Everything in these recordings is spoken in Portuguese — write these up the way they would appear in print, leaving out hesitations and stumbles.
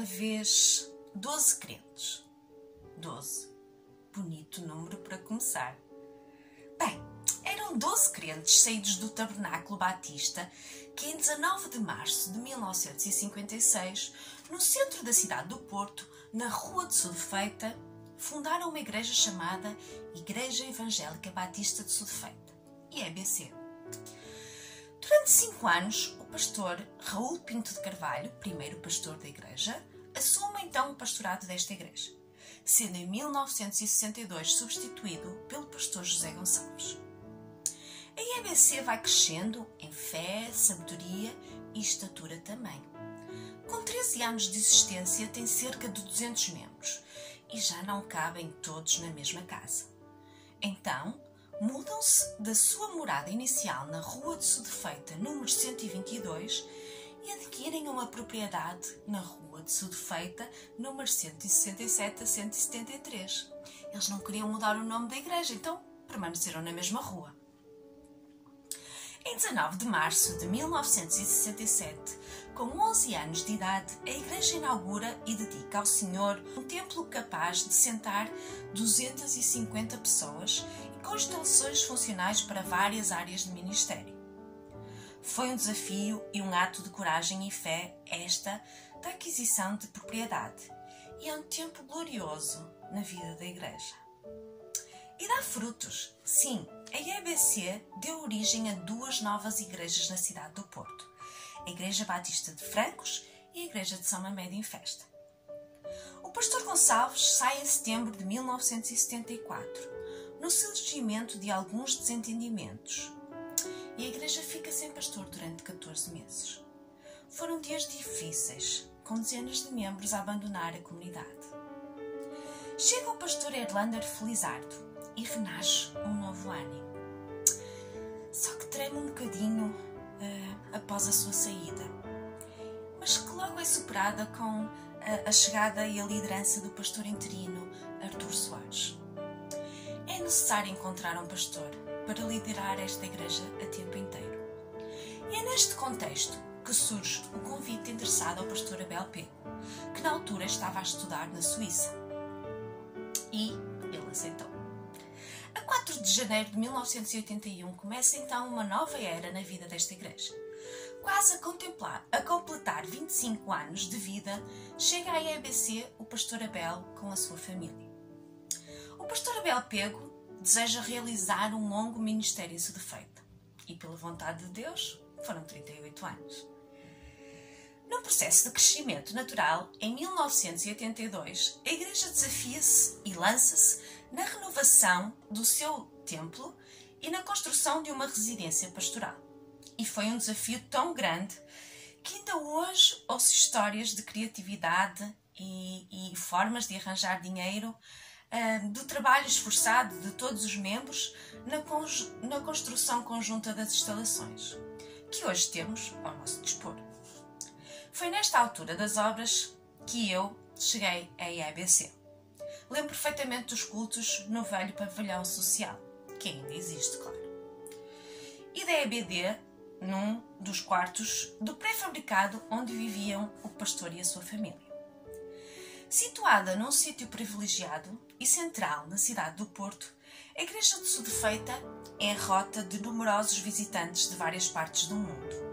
uma vez 12 crentes. 12. Bonito número para começar. Bem, eram 12 crentes saídos do Tabernáculo Batista que em 19 de março de 1956, no centro da cidade do Porto, na Rua de Sudefeita, fundaram uma igreja chamada Igreja Evangélica Batista de Sudefeita, IEBC. Durante 5 anos, o pastor Raul Pinto de Carvalho, primeiro pastor da igreja, assume então o pastorado desta igreja, sendo em 1962 substituído pelo pastor José Gonçalves. A IEBC vai crescendo em fé, sabedoria e estatura também. Com 13 anos de existência tem cerca de 200 membros e já não cabem todos na mesma casa. Então, mudam-se da sua morada inicial na Rua de Sudefeita, número 122, e adquirem uma propriedade na Rua de Sudefeita, número 167 a 173. Eles não queriam mudar o nome da igreja, então permaneceram na mesma rua. Em 19 de março de 1967, com 11 anos de idade, a igreja inaugura e dedica ao Senhor um templo capaz de sentar 250 pessoas e com instalações funcionais para várias áreas de ministério. Foi um desafio e um ato de coragem e fé esta da aquisição de propriedade, e é um tempo glorioso na vida da igreja. E dá frutos. Sim, a IEBC deu origem a 2 novas igrejas na cidade do Porto, a Igreja Batista de Francos e a Igreja de São Mamede em Festa. O pastor Gonçalves sai em setembro de 1974, no surgimento de alguns desentendimentos, e a igreja fica sem pastor durante 14 meses. Foram dias difíceis, com dezenas de membros a abandonar a comunidade. Chega o pastor Erlander Felizardo e renasce um novo ânimo. Só que treme um bocadinho após a sua saída, mas que logo é superada com a chegada e a liderança do pastor interino Artur Soares. É necessário encontrar um pastor para liderar esta igreja a tempo inteiro. E é neste contexto que surge o convite endereçado ao pastor Abel Pego, que na altura estava a estudar na Suíça. E ele aceitou. A 4 de janeiro de 1981 começa então uma nova era na vida desta igreja. Quase a completar 25 anos de vida, chega à IEBC o pastor Abel com a sua família. O pastor Abel Pego deseja realizar um longo ministério em Sudefeita e, pela vontade de Deus, foram 38 anos. Num processo de crescimento natural, em 1982, a igreja desafia-se e lança-se na renovação do seu templo e na construção de uma residência pastoral. E foi um desafio tão grande que ainda hoje ouço histórias de criatividade e formas de arranjar dinheiro, do trabalho esforçado de todos os membros na construção conjunta das instalações, que hoje temos ao nosso dispor. Foi nesta altura das obras que eu cheguei à IEBC. Lembro perfeitamente dos cultos no velho pavilhão social, que ainda existe, claro. E da EBD, num dos quartos do pré-fabricado onde viviam o pastor e a sua família. Situada num sítio privilegiado e central na cidade do Porto, a Igreja de Sudefeita é a rota de numerosos visitantes de várias partes do mundo.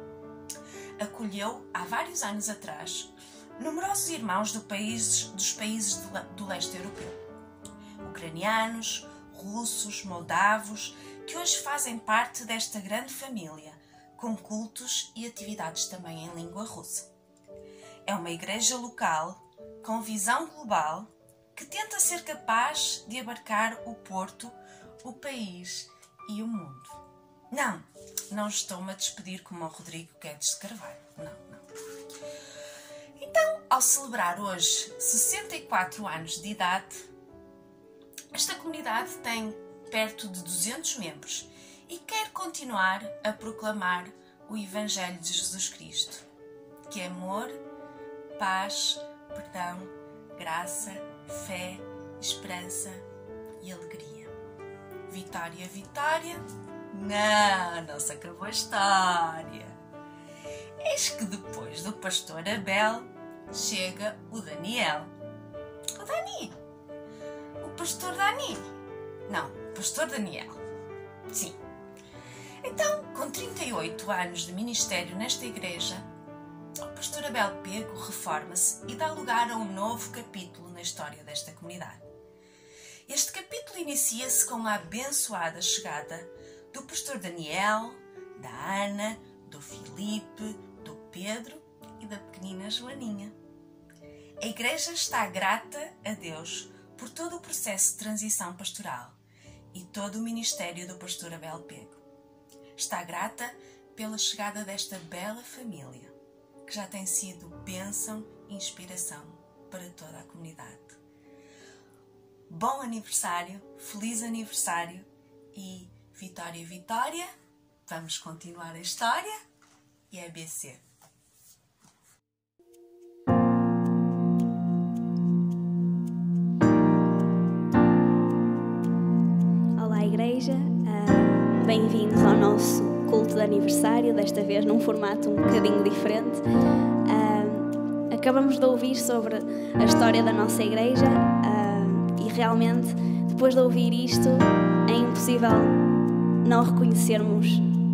Acolheu, há vários anos atrás, numerosos irmãos dos países do leste europeu. Ucranianos, russos, moldavos, que hoje fazem parte desta grande família, com cultos e atividades também em língua russa. É uma igreja local, com visão global, que tenta ser capaz de abarcar o Porto, o país e o mundo. Não estou-me a despedir como o Rodrigo Guedes de Carvalho. Não. Então, ao celebrar hoje 64 anos de idade, esta comunidade tem perto de 200 membros e quer continuar a proclamar o Evangelho de Jesus Cristo, que é amor, paz, perdão, graça, fé, esperança e alegria. Vitória, vitória? Não se acabou a história. Eis que depois do pastor Abel, chega o Daniel. O Dani! O pastor Dani! Não, o pastor Daniel. Sim. Então, com 38 anos de ministério nesta igreja, o pastor Abel Pego reforma-se e dá lugar a um novo capítulo na história desta comunidade. Este capítulo inicia-se com a abençoada chegada do pastor Daniel, da Ana, do Filipe, do Pedro e da pequenina Joaninha. A igreja está grata a Deus por todo o processo de transição pastoral e todo o ministério do pastor Abel Pego. Está grata pela chegada desta bela família, que já tem sido bênção e inspiração para toda a comunidade. Bom aniversário, feliz aniversário e Vitória, Vitória, vamos continuar a história e ABC. Olá, igreja, bem-vindos ao nosso culto de aniversário, desta vez num formato um bocadinho diferente. Acabamos de ouvir sobre a história da nossa igreja e realmente, depois de ouvir isto, é impossível não reconhecermos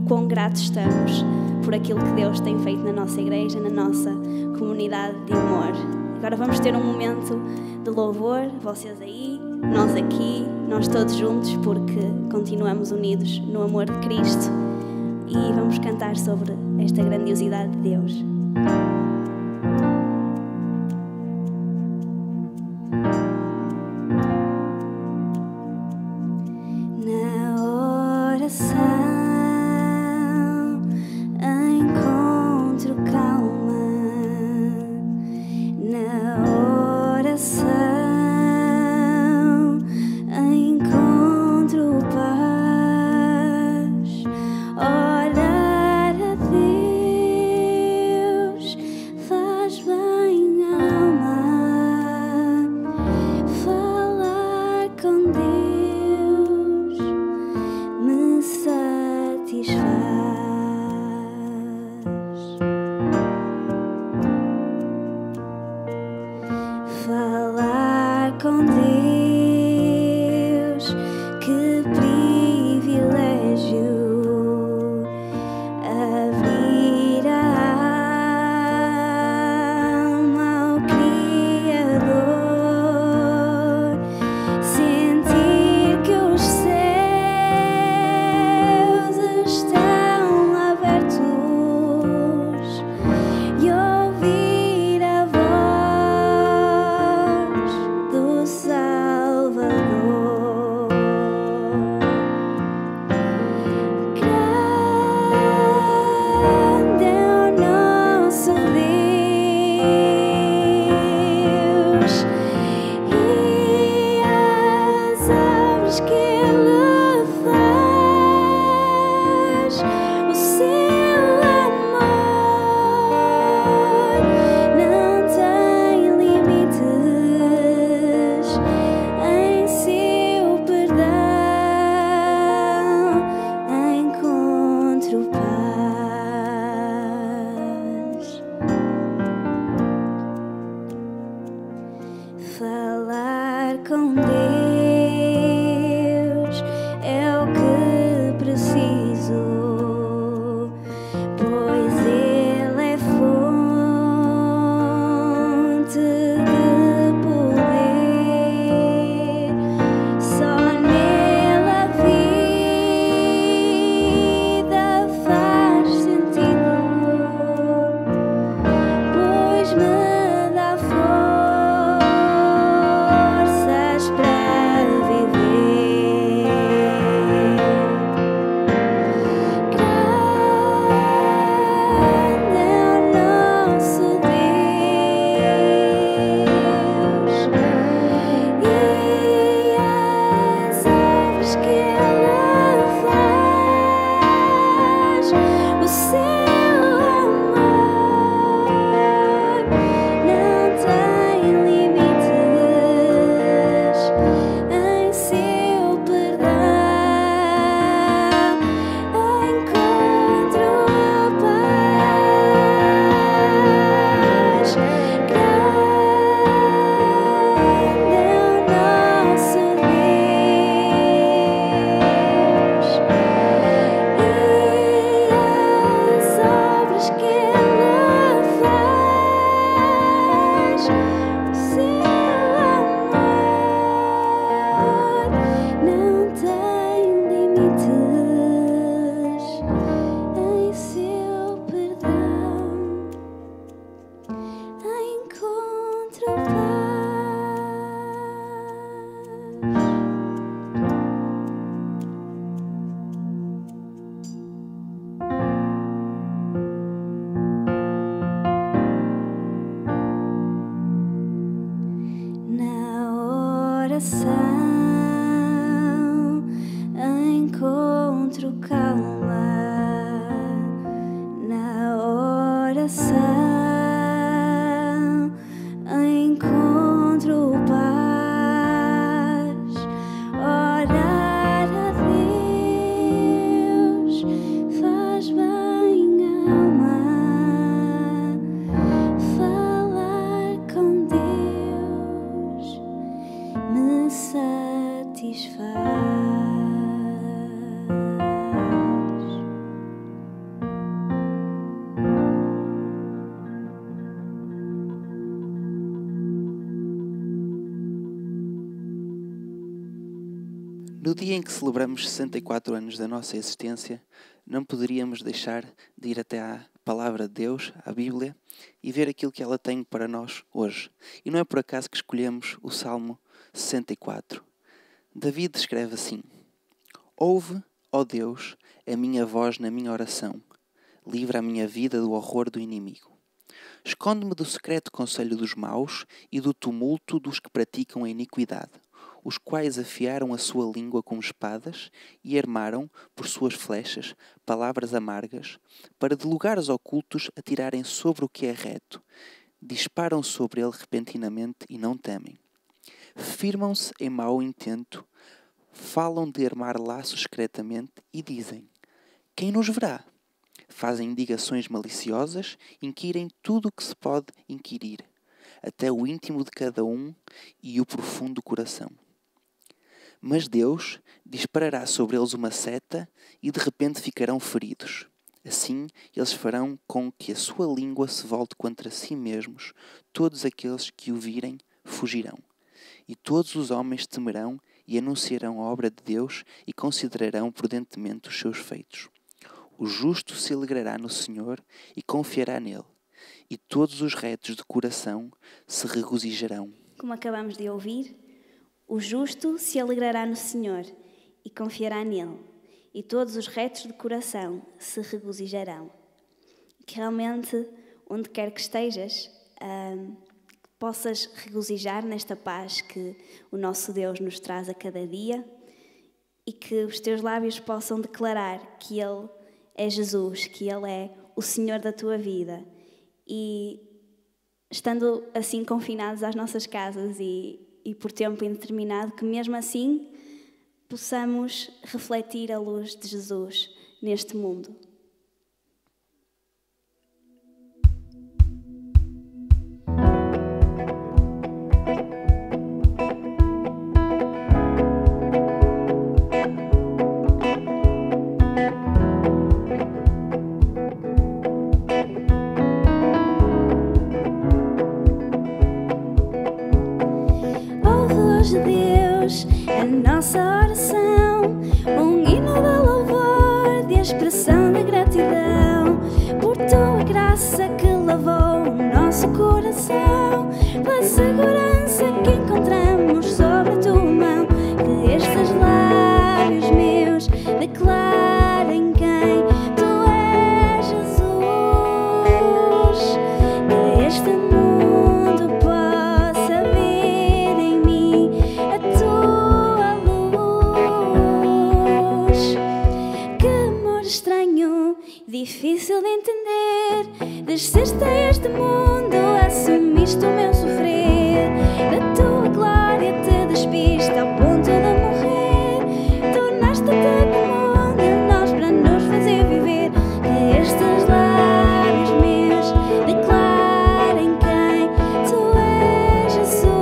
quão gratos estamos por aquilo que Deus tem feito na nossa igreja, na nossa comunidade de amor. Agora vamos ter um momento de louvor, vocês aí, nós aqui, nós todos juntos, porque continuamos unidos no amor de Cristo e vamos cantar sobre esta grandiosidade de Deus. No dia em que celebramos 64 anos da nossa existência, não poderíamos deixar de ir até à Palavra de Deus, à Bíblia, e ver aquilo que ela tem para nós hoje. E não é por acaso que escolhemos o Salmo 64. David escreve assim: Ouve, ó Deus, a minha voz na minha oração. Livra a minha vida do horror do inimigo. Esconde-me do secreto conselho dos maus e do tumulto dos que praticam a iniquidade, os quais afiaram a sua língua com espadas e armaram, por suas flechas, palavras amargas, para de lugares ocultos atirarem sobre o que é reto. Disparam sobre ele repentinamente e não temem. Firmam-se em mau intento, falam de armar laços secretamente e dizem: quem nos verá? Fazem indigações maliciosas, inquirem tudo o que se pode inquirir, até o íntimo de cada um e o profundo coração. Mas Deus disparará sobre eles uma seta e de repente ficarão feridos. Assim, eles farão com que a sua língua se volte contra si mesmos. Todos aqueles que o virem fugirão. E todos os homens temerão e anunciarão a obra de Deus e considerarão prudentemente os seus feitos. O justo se alegrará no Senhor e confiará nele, e todos os retos de coração se regozijarão. Como acabamos de ouvir, o justo se alegrará no Senhor e confiará nele, e todos os retos de coração se regozijarão. Que realmente, onde quer que estejas, possas regozijar nesta paz que o nosso Deus nos traz a cada dia e que os teus lábios possam declarar que Ele é Jesus, que Ele é o Senhor da tua vida. E estando assim confinados às nossas casas e por tempo indeterminado, que mesmo assim possamos refletir a luz de Jesus neste mundo. Deus, a nossa oração, hino de louvor, de expressão de gratidão, por tua graça que lavou o nosso coração, pela segurança que encontramos sobre a tua mão, que estes lábios meus declarem quem tu és, Jesus, que este mundo possa ver em mim a tua luz. Que amor estranho, difícil de entender, desceste a este mundo, assumiste o meu sofrer, da tua glória te despiste ao ponto de morrer, tornaste-te comum de nós para nos fazer viver, que estes lábios meus declarem quem tu és, Jesus,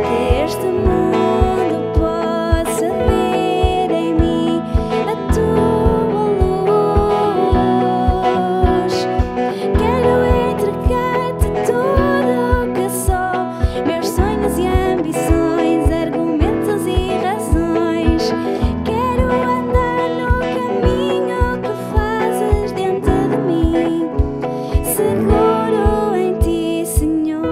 que este mundo possa ver em mim a tua luz. Quero entregar-te tudo o que sou, meus sonhos e ambições, argumentos e razões. Quero andar no caminho que fazes dentro de mim, seguro em ti, Senhor.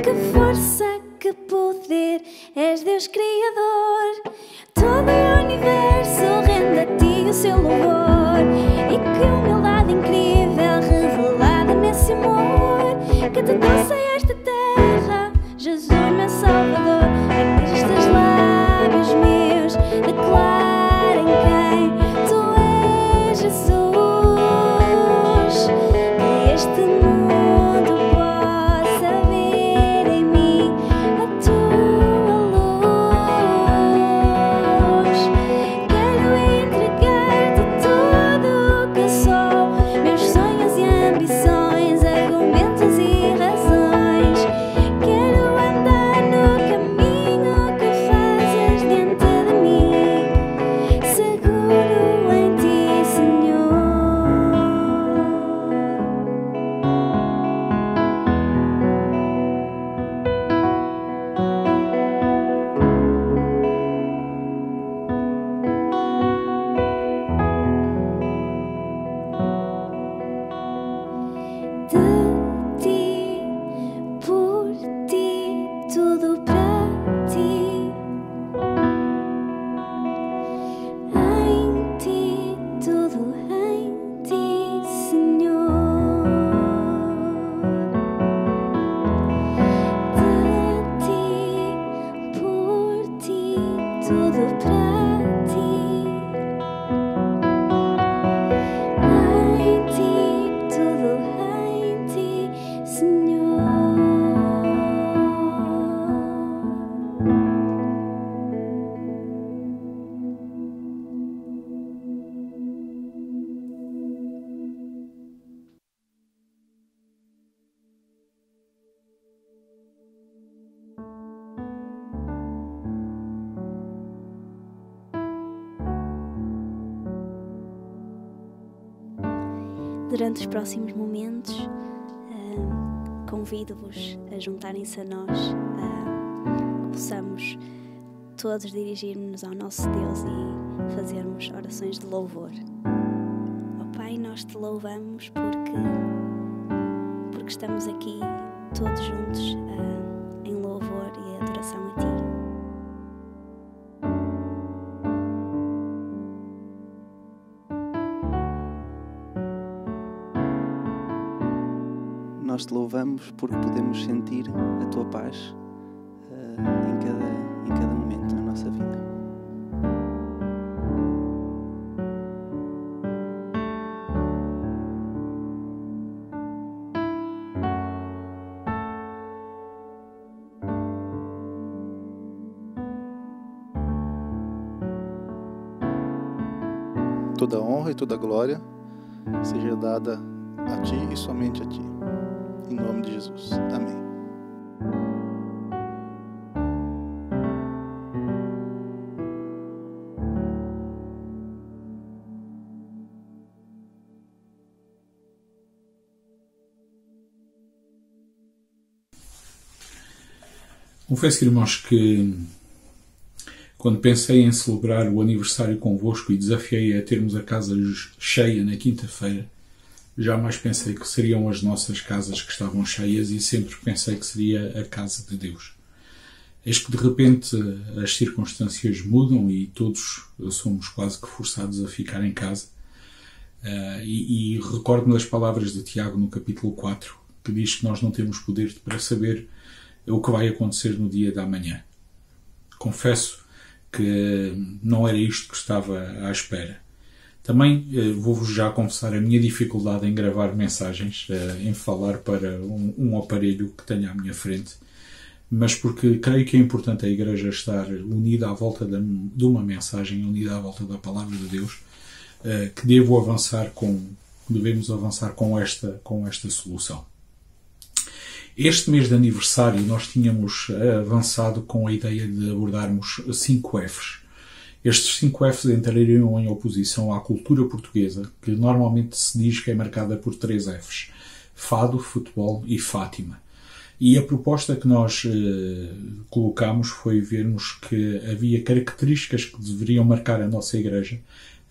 Que força, que poder, és Deus Criador. Todo o universo rende a ti o seu louvor. E que humildade incrível revelada nesse amor que te trouxe a esta terra, Jesus, meu Salvador. É que estes lábios meus declarem quem tu és, Jesus, que este mundo possa ver em mim a tua luz. Quero entregar-te tudo o que sou, tudo para ti. Em ti, tudo em ti, Senhor. Durante os próximos momentos, convido-vos a juntarem-se a nós, que possamos todos dirigir-nos ao nosso Deus e fazermos orações de louvor. Ó Pai, nós te louvamos porque estamos aqui todos juntos em louvor e adoração a ti. Nós te louvamos porque podemos sentir a tua paz em cada momento da nossa vida. Toda honra e toda glória seja dada a ti e somente a ti. Em nome de Jesus. Amém. Confesso, irmãos, que quando pensei em celebrar o aniversário convosco e desafiei a termos a casa cheia na quinta-feira, jamais pensei que seriam as nossas casas que estavam cheias e sempre pensei que seria a casa de Deus. Eis que de repente as circunstâncias mudam e todos somos quase que forçados a ficar em casa. E recordo-me das palavras de Tiago no capítulo 4, que diz que nós não temos poder para saber o que vai acontecer no dia da manhã. Confesso que não era isto que estava à espera. Também vou-vos já confessar a minha dificuldade em gravar mensagens, em falar para um aparelho que tenho à minha frente, mas porque creio que é importante a Igreja estar unida à volta de uma mensagem, unida à volta da Palavra de Deus, que devemos avançar com esta solução. Este mês de aniversário nós tínhamos avançado com a ideia de abordarmos 5 Fs. Estes 5 Fs entrariam em oposição à cultura portuguesa, que normalmente se diz que é marcada por 3 Fs. Fado, futebol e Fátima. E a proposta que nós colocámos foi vermos que havia características que deveriam marcar a nossa Igreja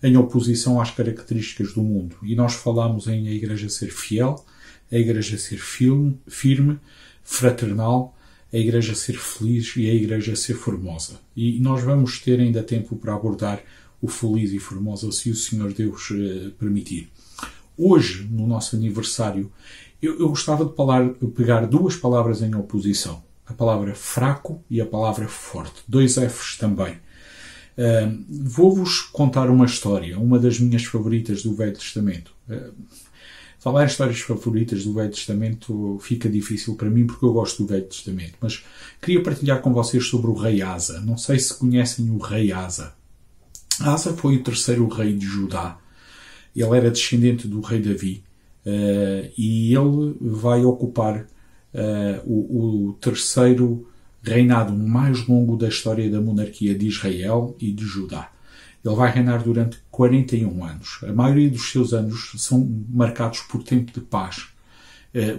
em oposição às características do mundo. E nós falámos em a Igreja ser fiel, a Igreja ser firme, fraternal, a Igreja ser feliz e a Igreja ser formosa. E nós vamos ter ainda tempo para abordar o feliz e formosa, se o Senhor Deus permitir. Hoje, no nosso aniversário, eu gostava de pegar 2 palavras em oposição. A palavra fraco e a palavra forte. 2 Fs também. Vou-vos contar uma história, uma das minhas favoritas do Velho Testamento. Falar em histórias favoritas do Velho Testamento fica difícil para mim porque eu gosto do Velho Testamento, mas queria partilhar com vocês sobre o rei Asa. Não sei se conhecem o rei Asa. Asa foi o 3º rei de Judá. Ele era descendente do rei Davi e ele vai ocupar o 3º reinado mais longo da história da monarquia de Israel e de Judá. Ele vai reinar durante 41 anos. A maioria dos seus anos são marcados por tempo de paz,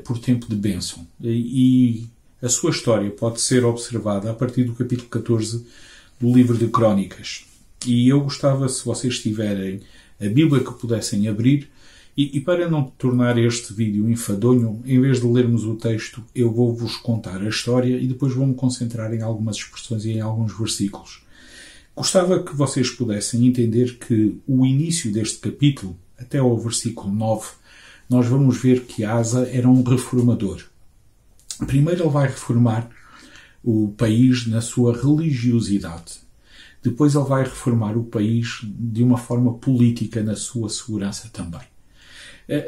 por tempo de bênção. E a sua história pode ser observada a partir do capítulo 14 do livro de Crônicas. E eu gostava, se vocês tiverem a Bíblia, que pudessem abrir. E para não tornar este vídeo enfadonho, em vez de lermos o texto, eu vou-vos contar a história e depois vou-me concentrar em algumas expressões e em alguns versículos. Gostava que vocês pudessem entender que o início deste capítulo, até ao versículo 9, nós vamos ver que Asa era um reformador. Primeiro ele vai reformar o país na sua religiosidade. depois ele vai reformar o país de uma forma política na sua segurança também.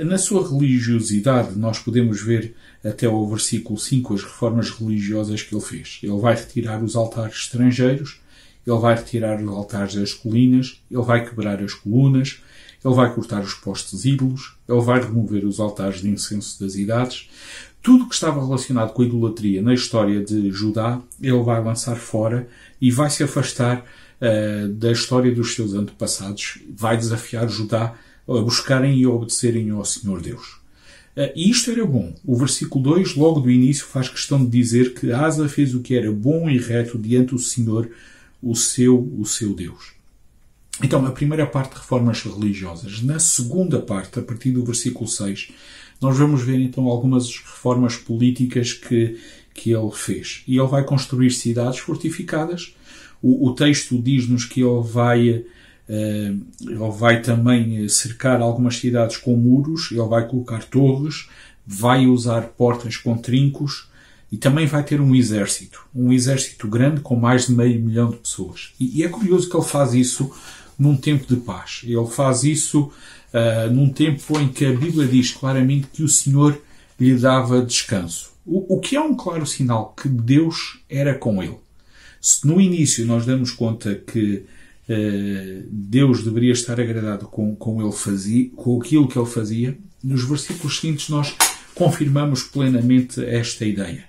Na sua religiosidade, nós podemos ver até ao versículo 5 as reformas religiosas que ele fez. Ele vai retirar os altares estrangeiros, ele vai retirar os altares das colinas, ele vai quebrar as colunas, ele vai cortar os postes ídolos, ele vai remover os altares de incenso das idades. Tudo que estava relacionado com a idolatria na história de Judá, ele vai lançar fora e vai se afastar da história dos seus antepassados. Vai desafiar Judá a buscarem e obedecerem ao Senhor Deus. E isto era bom. O versículo 2, logo do início, faz questão de dizer que Asa fez o que era bom e reto diante do Senhor, o seu Deus. Então, a primeira parte de reformas religiosas. Na segunda parte, a partir do versículo 6, nós vamos ver então algumas reformas políticas que ele fez. E ele vai construir cidades fortificadas. O texto diz-nos que ele vai também cercar algumas cidades com muros, ele vai colocar torres, vai usar portas com trincos e também vai ter um exército grande com mais de 500 mil de pessoas. E é curioso que ele faz isso num tempo de paz. Ele faz isso num tempo em que a Bíblia diz claramente que o Senhor lhe dava descanso. O que é um claro sinal que Deus era com ele. Se no início nós damos conta que Deus deveria estar agradado com aquilo que ele fazia, nos versículos seguintes nós confirmamos plenamente esta ideia.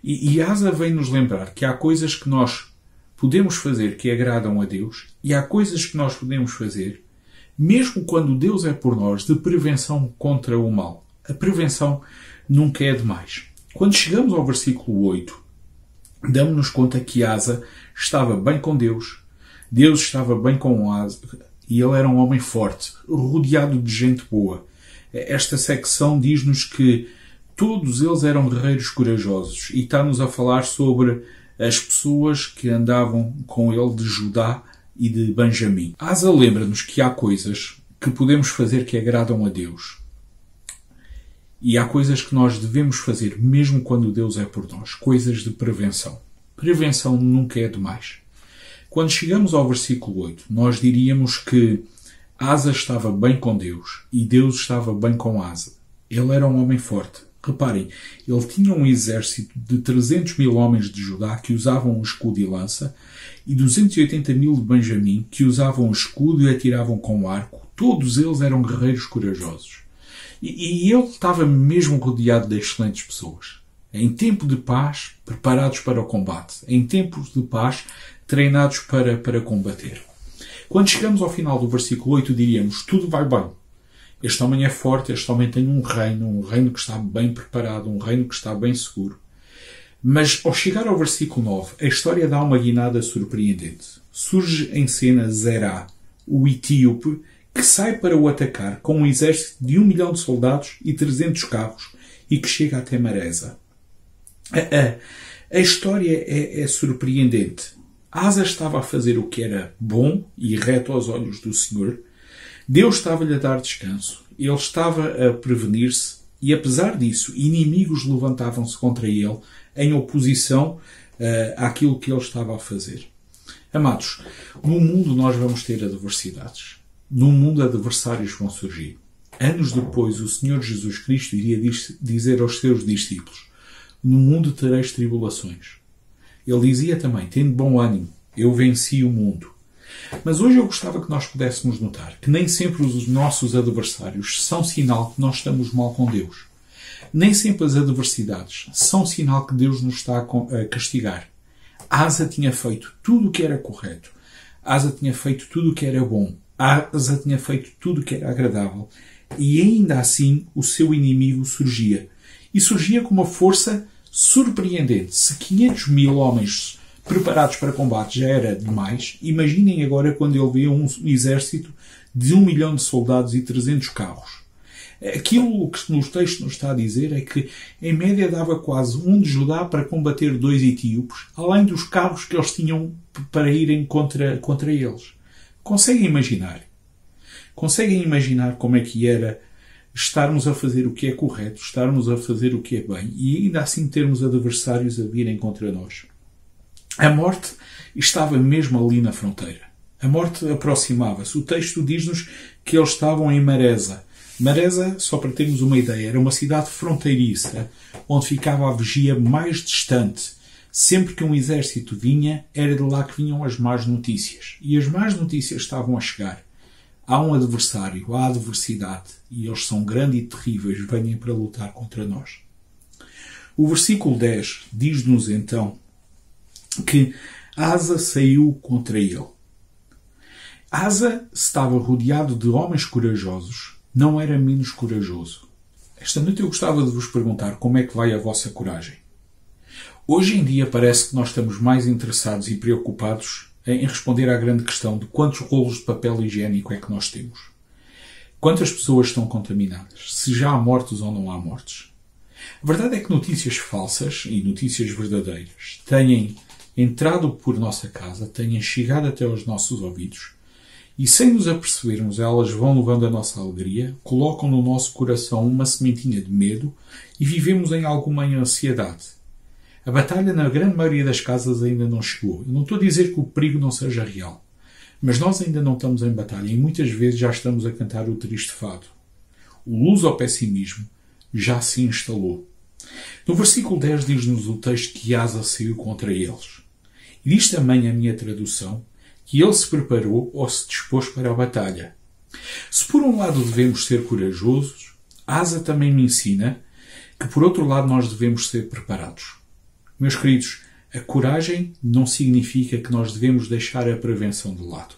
E Asa vem nos lembrar que há coisas que nós podemos fazer que agradam a Deus e há coisas que nós podemos fazer, mesmo quando Deus é por nós, de prevenção contra o mal. A prevenção nunca é demais. Quando chegamos ao versículo 8, damos-nos conta que Asa estava bem com Deus, Deus estava bem com Asa e ele era um homem forte, rodeado de gente boa. Esta secção diz-nos que todos eles eram guerreiros corajosos e está-nos a falar sobre as pessoas que andavam com ele de Judá e de Benjamim. Asa lembra-nos que há coisas que podemos fazer que agradam a Deus. E há coisas que nós devemos fazer mesmo quando Deus é por nós. Coisas de prevenção. Prevenção nunca é demais. Quando chegamos ao versículo 8, nós diríamos que Asa estava bem com Deus e Deus estava bem com Asa. Ele era um homem forte. Reparem, ele tinha um exército de 300 mil homens de Judá que usavam um escudo e lança e 280 mil de Benjamim que usavam um escudo e atiravam com um arco. Todos eles eram guerreiros corajosos. E ele estava mesmo rodeado de excelentes pessoas. Em tempo de paz, preparados para o combate. Em tempos de paz, treinados para combater. Quando chegamos ao final do versículo 8, diríamos, tudo vai bem. Este homem é forte, este homem tem um reino que está bem preparado, um reino que está bem seguro. Mas, ao chegar ao versículo 9, a história dá uma guinada surpreendente. Surge em cena Zerá, o etíope, que sai para o atacar com um exército de 1 milhão de soldados e 300 carros e que chega até Maresa. A história é surpreendente. Asa estava a fazer o que era bom e reto aos olhos do Senhor. Deus estava-lhe a dar descanso. Ele estava a prevenir-se e, apesar disso, inimigos levantavam-se contra ele em oposição àquilo que ele estava a fazer. Amados, no mundo nós vamos ter adversidades. No mundo adversários vão surgir. Anos depois, o Senhor Jesus Cristo iria dizer aos seus discípulos, no mundo tereis tribulações. Ele dizia também, tende bom ânimo, eu venci o mundo. Mas hoje eu gostava que nós pudéssemos notar que nem sempre os nossos adversários são sinal que nós estamos mal com Deus. Nem sempre as adversidades são sinal que Deus nos está a castigar. Asa tinha feito tudo o que era correto. Asa tinha feito tudo o que era bom. Asa tinha feito tudo o que era agradável. E ainda assim o seu inimigo surgia. E surgia com uma força surpreendente. Se 500 mil homens preparados para combate já era demais, imaginem agora quando ele vê um exército de 1 milhão de soldados e 300 carros. Aquilo que no texto nos está a dizer é que, em média, dava quase um de Judá para combater 2 etíopes, além dos carros que eles tinham para irem contra eles. Conseguem imaginar? Conseguem imaginar como é que era estarmos a fazer o que é correto, estarmos a fazer o que é bem e ainda assim termos adversários a virem contra nós? A morte estava mesmo ali na fronteira. A morte aproximava-se. O texto diz-nos que eles estavam em Maresa. Maresa, só para termos uma ideia, era uma cidade fronteiriça, onde ficava a vigia mais distante. Sempre que um exército vinha, era de lá que vinham as más notícias. E as más notícias estavam a chegar. Há um adversário, há adversidade, e eles são grandes e terríveis, venham para lutar contra nós. O versículo 10 diz-nos então que Asa saiu contra ele. Asa estava rodeado de homens corajosos, não era menos corajoso. Esta noite eu gostava de vos perguntar como é que vai a vossa coragem. Hoje em dia parece que nós estamos mais interessados e preocupados em responder à grande questão de quantos rolos de papel higiênico é que nós temos. Quantas pessoas estão contaminadas? Se já há mortos ou não há mortes. A verdade é que notícias falsas e notícias verdadeiras têm entrado por nossa casa, têm chegado até aos nossos ouvidos e, sem nos apercebermos, elas vão levando a nossa alegria, colocam no nosso coração uma sementinha de medo e vivemos em alguma ansiedade. A batalha, na grande maioria das casas, ainda não chegou. Eu não estou a dizer que o perigo não seja real, mas nós ainda não estamos em batalha e muitas vezes já estamos a cantar o triste fado. O luso-pessimismo já se instalou. No versículo 10 diz-nos o texto que Asa saiu contra eles. E diz também a minha tradução que ele se preparou ou se dispôs para a batalha. Se por um lado devemos ser corajosos, Asa também me ensina que por outro lado nós devemos ser preparados. Meus queridos, a coragem não significa que nós devemos deixar a prevenção de lado.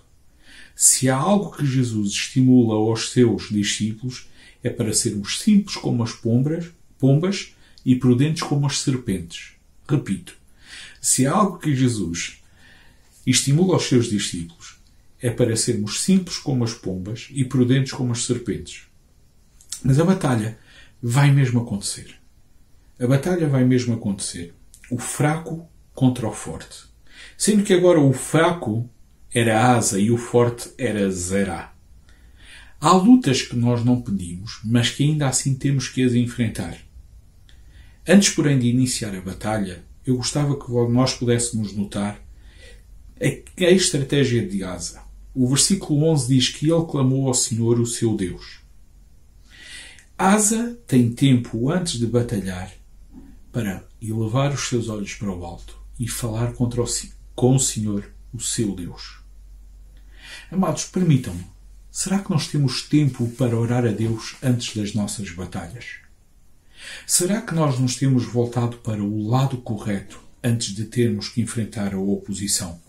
Se há algo que Jesus estimula aos seus discípulos, é para sermos simples como as pombas e prudentes como as serpentes. Repito, se há algo que Jesus estimula aos seus discípulos, é para sermos simples como as pombas e prudentes como as serpentes. Mas a batalha vai mesmo acontecer. A batalha vai mesmo acontecer. O fraco contra o forte. Sendo que agora o fraco era Asa e o forte era Zerá. Há lutas que nós não pedimos, mas que ainda assim temos que as enfrentar. Antes, porém, de iniciar a batalha, eu gostava que nós pudéssemos notar a estratégia de Asa. O versículo 11 diz que ele clamou ao Senhor, o seu Deus. Asa tem tempo antes de batalhar para elevar os seus olhos para o alto e falar com o Senhor, o seu Deus. Amados, permitam-me, será que nós temos tempo para orar a Deus antes das nossas batalhas? Será que nós nos temos voltado para o lado correto antes de termos que enfrentar a oposição?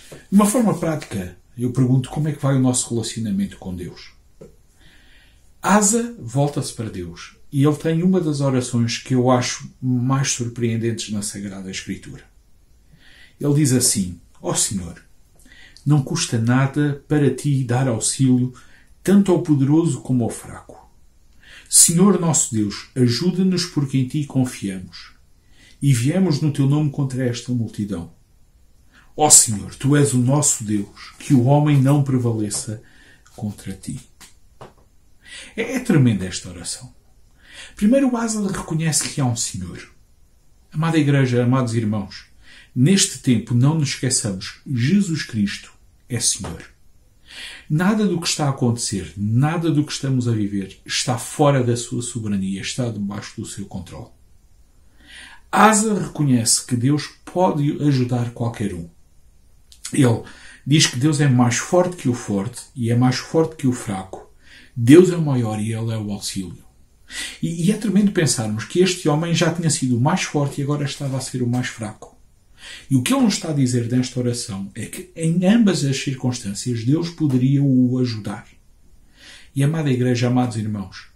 De uma forma prática, eu pergunto como é que vai o nosso relacionamento com Deus. Asa volta-se para Deus e ele tem uma das orações que eu acho mais surpreendentes na Sagrada Escritura. Ele diz assim: ó Senhor, não custa nada para ti dar auxílio tanto ao poderoso como ao fraco. Senhor nosso Deus, ajuda-nos porque em ti confiamos e viemos no teu nome contra esta multidão. Ó Senhor, tu és o nosso Deus, que o homem não prevaleça contra ti. É tremenda esta oração. Primeiro, Asa reconhece que há um Senhor. Amada Igreja, amados irmãos, neste tempo não nos esqueçamos, Jesus Cristo é Senhor. Nada do que está a acontecer, nada do que estamos a viver está fora da sua soberania, está debaixo do seu controle. Asa reconhece que Deus pode ajudar qualquer um. Ele diz que Deus é mais forte que o forte e é mais forte que o fraco. Deus é o maior e Ele é o auxílio. E é tremendo pensarmos que este homem já tinha sido o mais forte e agora estava a ser o mais fraco. E o que ele nos está a dizer nesta oração é que em ambas as circunstâncias Deus poderia o ajudar. E, amada Igreja, amados irmãos,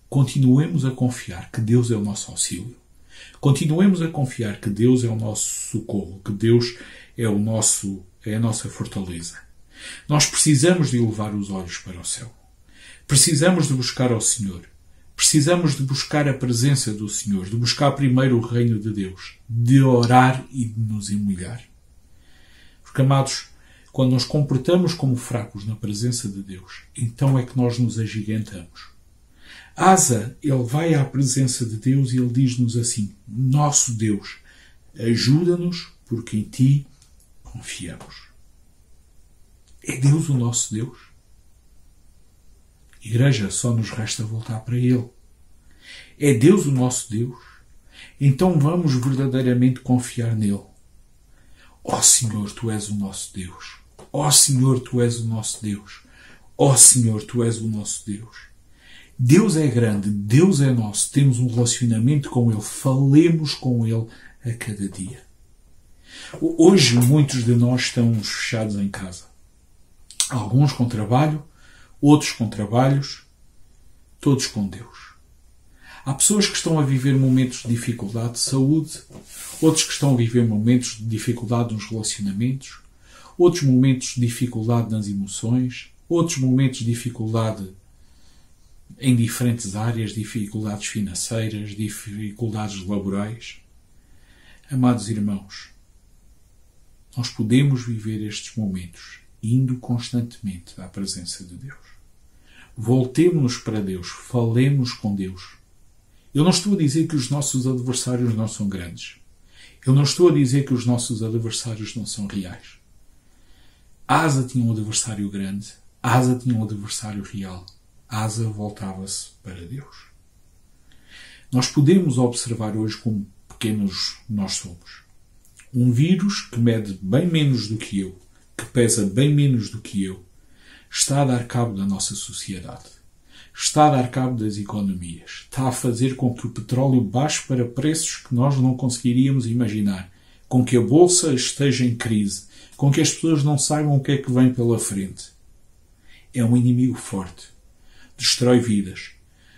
continuemos a confiar que Deus é o nosso auxílio. Continuemos a confiar que Deus é o nosso socorro, que Deus é a nossa fortaleza. Nós precisamos de elevar os olhos para o céu. Precisamos de buscar ao Senhor. Precisamos de buscar a presença do Senhor, de buscar primeiro o reino de Deus, de orar e de nos humilhar. Porque, amados, quando nos comportamos como fracos na presença de Deus, então é que nós nos agigantamos. Asa, ele vai à presença de Deus e ele diz-nos assim: nosso Deus, ajuda-nos porque em Ti confiamos. É Deus o nosso Deus? Igreja, só nos resta voltar para Ele. É Deus o nosso Deus? Então vamos verdadeiramente confiar nele. Ó Senhor, Tu és o nosso Deus. Ó Senhor, Tu és o nosso Deus. Ó Senhor, Tu és o nosso Deus. Deus é grande, Deus é nosso, temos um relacionamento com Ele, falemos com Ele a cada dia. Hoje muitos de nós estamos fechados em casa. Alguns com trabalho, outros com trabalhos, todos com Deus. Há pessoas que estão a viver momentos de dificuldade de saúde, outros que estão a viver momentos de dificuldade nos relacionamentos, outros momentos de dificuldade nas emoções, outros momentos de dificuldade em diferentes áreas, dificuldades financeiras, dificuldades laborais. Amados irmãos, nós podemos viver estes momentos indo constantemente à presença de Deus. Voltemo-nos para Deus, falemos com Deus. Eu não estou a dizer que os nossos adversários não são grandes. Eu não estou a dizer que os nossos adversários não são reais. Asa tinha um adversário grande, Asa tinha um adversário real. Asa voltava-se para Deus. Nós podemos observar hoje como pequenos nós somos. Um vírus que mede bem menos do que eu, que pesa bem menos do que eu, está a dar cabo da nossa sociedade. Está a dar cabo das economias. Está a fazer com que o petróleo baixe para preços que nós não conseguiríamos imaginar. Com que a bolsa esteja em crise. Com que as pessoas não saibam o que é que vem pela frente. É um inimigo forte. Destrói vidas.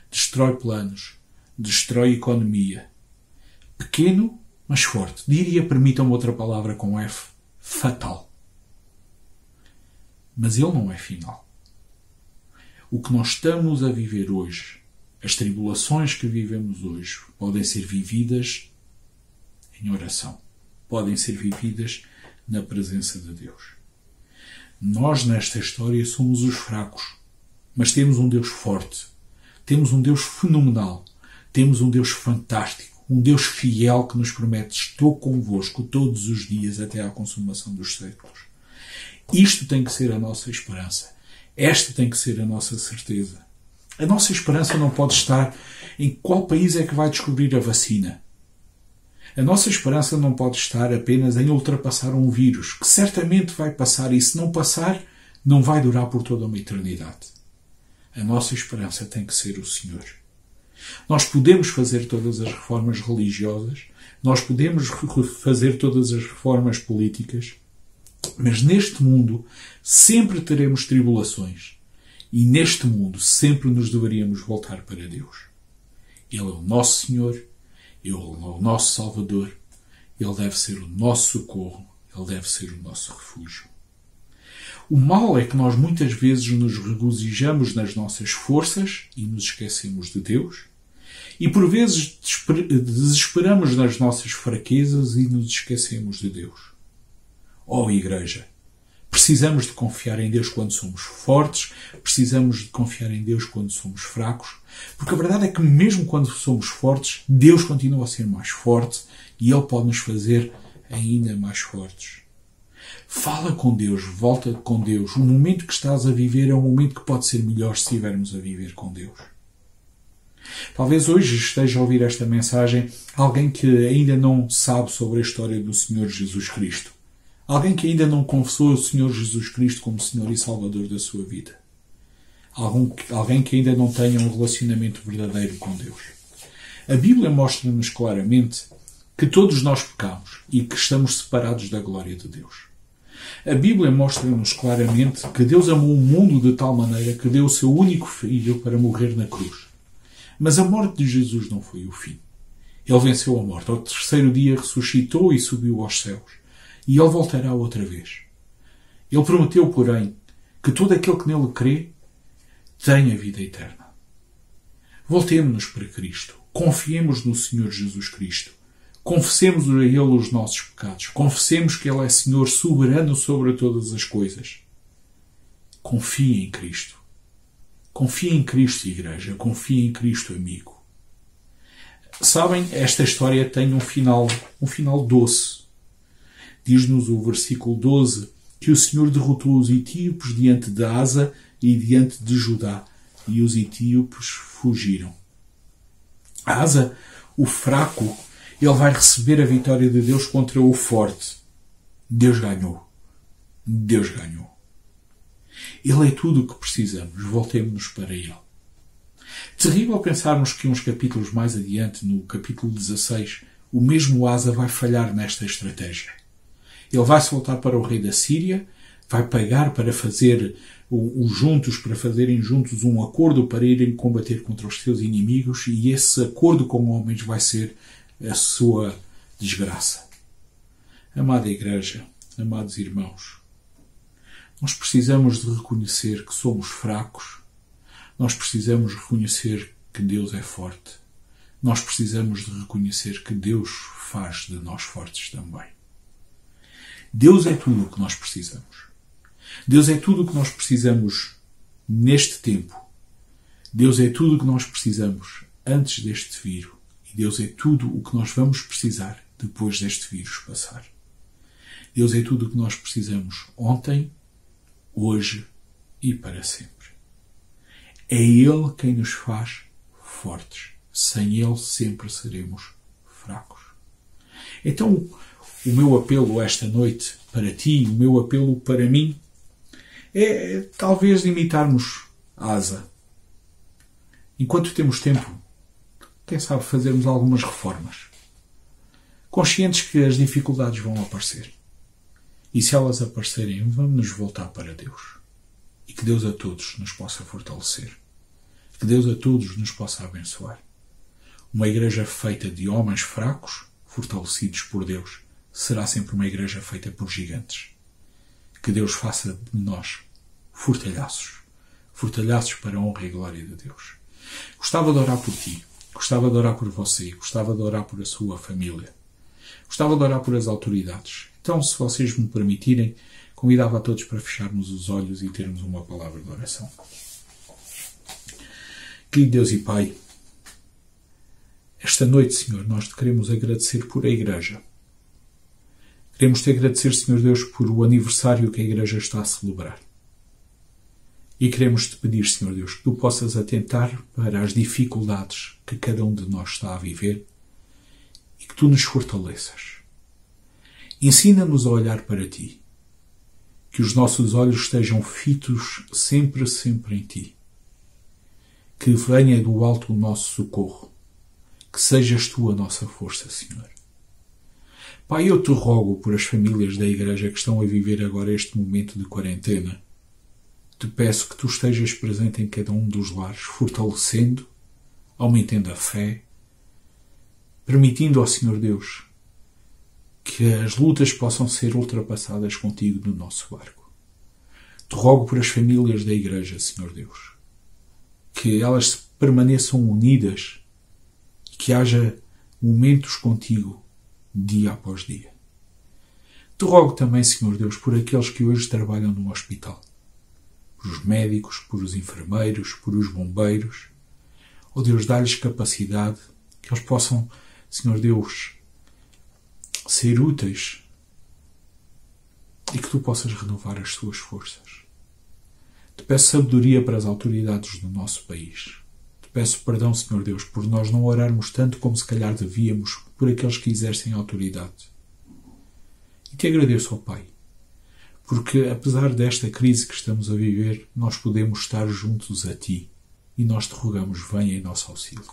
Destrói planos. Destrói economia. Pequeno, mas forte. Diria, permitam-me outra palavra com F, fatal. Mas ele não é final. O que nós estamos a viver hoje, as tribulações que vivemos hoje, podem ser vividas em oração. Podem ser vividas na presença de Deus. Nós, nesta história, somos os fracos. Mas temos um Deus forte. Temos um Deus fenomenal. Temos um Deus fantástico. Um Deus fiel que nos promete: estou convosco todos os dias até à consumação dos séculos. Isto tem que ser a nossa esperança. Esta tem que ser a nossa certeza. A nossa esperança não pode estar em qual país é que vai descobrir a vacina. A nossa esperança não pode estar apenas em ultrapassar um vírus, que certamente vai passar, e se não passar, não vai durar por toda uma eternidade. A nossa esperança tem que ser o Senhor. Nós podemos fazer todas as reformas religiosas, nós podemos fazer todas as reformas políticas, mas neste mundo sempre teremos tribulações. E neste mundo sempre nos deveríamos voltar para Deus. Ele é o nosso Senhor, Ele é o nosso Salvador, Ele deve ser o nosso socorro, Ele deve ser o nosso refúgio. O mal é que nós muitas vezes nos regozijamos nas nossas forças e nos esquecemos de Deus. E por vezes desesperamos nas nossas fraquezas e nos esquecemos de Deus. Oh, Igreja, precisamos de confiar em Deus quando somos fortes, precisamos de confiar em Deus quando somos fracos, porque a verdade é que mesmo quando somos fortes, Deus continua a ser mais forte e Ele pode nos fazer ainda mais fortes. Fala com Deus, volta com Deus. O momento que estás a viver é um momento que pode ser melhor se estivermos a viver com Deus. Talvez hoje esteja a ouvir esta mensagem alguém que ainda não sabe sobre a história do Senhor Jesus Cristo. Alguém que ainda não confessou o Senhor Jesus Cristo como Senhor e Salvador da sua vida. Alguém que ainda não tenha um relacionamento verdadeiro com Deus. A Bíblia mostra-nos claramente que todos nós pecamos e que estamos separados da glória de Deus. A Bíblia mostra-nos claramente que Deus amou o mundo de tal maneira que deu o seu único filho para morrer na cruz. Mas a morte de Jesus não foi o fim. Ele venceu a morte. Ao terceiro dia ressuscitou e subiu aos céus. E Ele voltará outra vez. Ele prometeu, porém, que todo aquele que nele crê tenha vida eterna. Voltemo-nos para Cristo. Confiemos no Senhor Jesus Cristo. Confessemos a Ele os nossos pecados. Confessemos que Ele é Senhor soberano sobre todas as coisas. Confie em Cristo. Confie em Cristo, Igreja. Confie em Cristo, amigo. Sabem, esta história tem um final doce. Diz-nos o versículo 12 que o Senhor derrotou os etíopes diante de Asa e diante de Judá, e os etíopes fugiram. Asa, o fraco, ele vai receber a vitória de Deus contra o forte. Deus ganhou. Deus ganhou. Ele é tudo o que precisamos. Voltemos-nos para Ele. Terrível pensarmos que uns capítulos mais adiante, no capítulo 16, o mesmo Asa vai falhar nesta estratégia. Ele vai se voltar para o rei da Síria, vai pagar para fazerem juntos um acordo para irem combater contra os seus inimigos, e esse acordo com homens vai ser a sua desgraça. Amada Igreja, amados irmãos, nós precisamos de reconhecer que somos fracos, nós precisamos reconhecer que Deus é forte, nós precisamos de reconhecer que Deus faz de nós fortes também. Deus é tudo o que nós precisamos. Deus é tudo o que nós precisamos neste tempo. Deus é tudo o que nós precisamos antes deste vírus. E Deus é tudo o que nós vamos precisar depois deste vírus passar. Deus é tudo o que nós precisamos ontem, hoje e para sempre. É Ele quem nos faz fortes. Sem Ele sempre seremos fracos. Então, o meu apelo esta noite para ti, o meu apelo para mim, é talvez imitarmos Asa. Enquanto temos tempo, quem sabe fazermos algumas reformas. Conscientes que as dificuldades vão aparecer. E se elas aparecerem, vamos nos voltar para Deus. E que Deus a todos nos possa fortalecer. Que Deus a todos nos possa abençoar. Uma igreja feita de homens fracos, fortalecidos por Deus, será sempre uma igreja feita por gigantes. Que Deus faça de nós fortalhaços. Fortalhaços para a honra e glória de Deus. Gostava de orar por ti. Gostava de orar por você. Gostava de orar por a sua família. Gostava de orar por as autoridades. Então, se vocês me permitirem, convidava a todos para fecharmos os olhos e termos uma palavra de oração. Querido Deus e Pai, esta noite, Senhor, nós te queremos agradecer por a Igreja. Queremos te agradecer, Senhor Deus, por o aniversário que a Igreja está a celebrar. E queremos te pedir, Senhor Deus, que tu possas atentar para as dificuldades que cada um de nós está a viver e que tu nos fortaleças. Ensina-nos a olhar para ti. Que os nossos olhos estejam fitos sempre, sempre em ti. Que venha do alto o nosso socorro. Que sejas tu a nossa força, Senhor. Pai, eu te rogo por as famílias da Igreja que estão a viver agora este momento de quarentena. Te peço que tu estejas presente em cada um dos lares, fortalecendo, aumentando a fé, permitindo ao Senhor Deus que as lutas possam ser ultrapassadas contigo no nosso barco. Te rogo por as famílias da Igreja, Senhor Deus, que elas permaneçam unidas e que haja momentos contigo dia após dia. Te rogo também, Senhor Deus, por aqueles que hoje trabalham no hospital, por os médicos, por os enfermeiros, por os bombeiros. Oh Deus, dá-lhes capacidade, que eles possam, Senhor Deus, ser úteis e que tu possas renovar as suas forças. Te peço sabedoria para as autoridades do nosso país. Te peço perdão, Senhor Deus, por nós não orarmos tanto como se calhar devíamos por aqueles que exercem autoridade. E te agradeço, ó Pai, porque apesar desta crise que estamos a viver, nós podemos estar juntos a Ti e nós te rogamos, venha em nosso auxílio.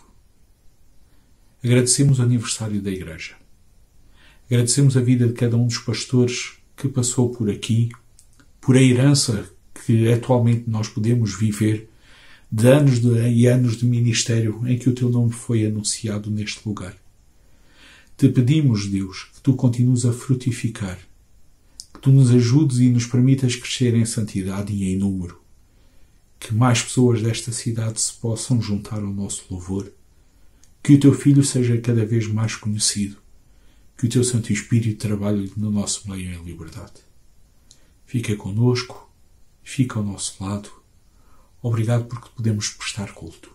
Agradecemos o aniversário da Igreja. Agradecemos a vida de cada um dos pastores que passou por aqui, por a herança que atualmente nós podemos viver de anos e anos de ministério em que o Teu nome foi anunciado neste lugar. Te pedimos, Deus, que Tu continues a frutificar, que Tu nos ajudes e nos permitas crescer em santidade e em número, que mais pessoas desta cidade se possam juntar ao nosso louvor, que o Teu Filho seja cada vez mais conhecido, que o Teu Santo Espírito trabalhe no nosso meio em liberdade. Fica conosco, fica ao nosso lado. Obrigado porque podemos prestar culto.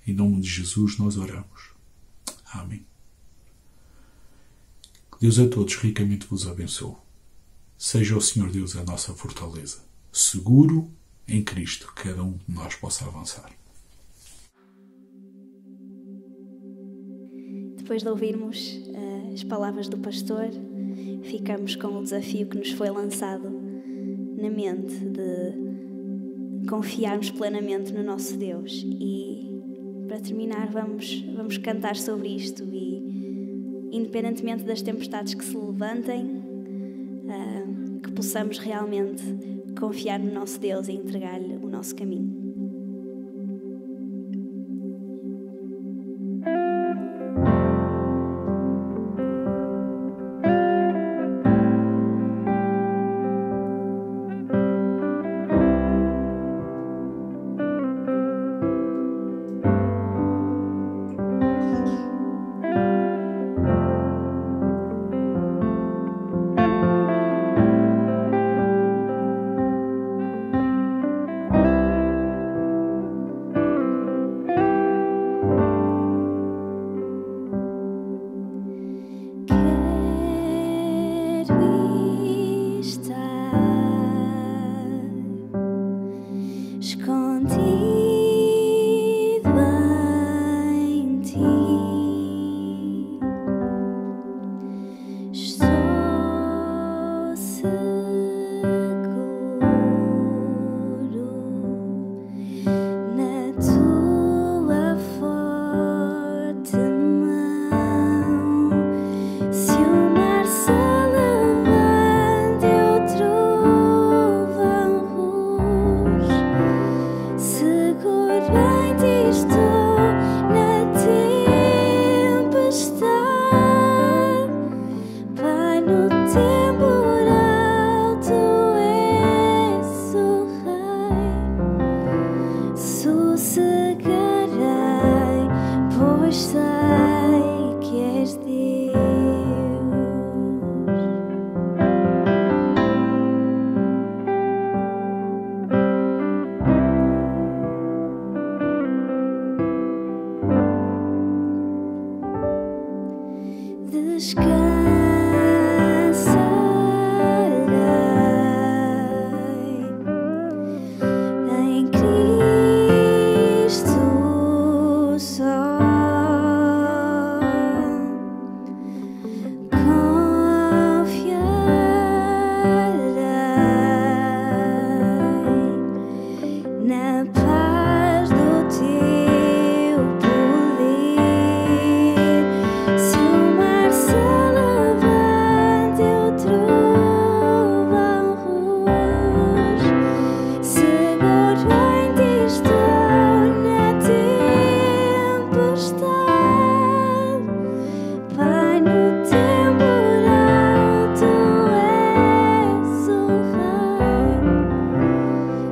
Em nome de Jesus nós oramos. Amém. Que Deus a todos ricamente vos abençoe. seja o Senhor Deus a nossa fortaleza. Seguro em Cristo que cada um de nós possa avançar. Depois de ouvirmos as palavras do pastor, ficamos com o desafio que nos foi lançado na mente de confiarmos plenamente no nosso Deus. E para terminar vamos cantar sobre isto e, independentemente das tempestades que se levantem, que possamos realmente confiar no nosso Deus e entregar-lhe o nosso caminho.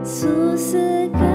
Sossegado.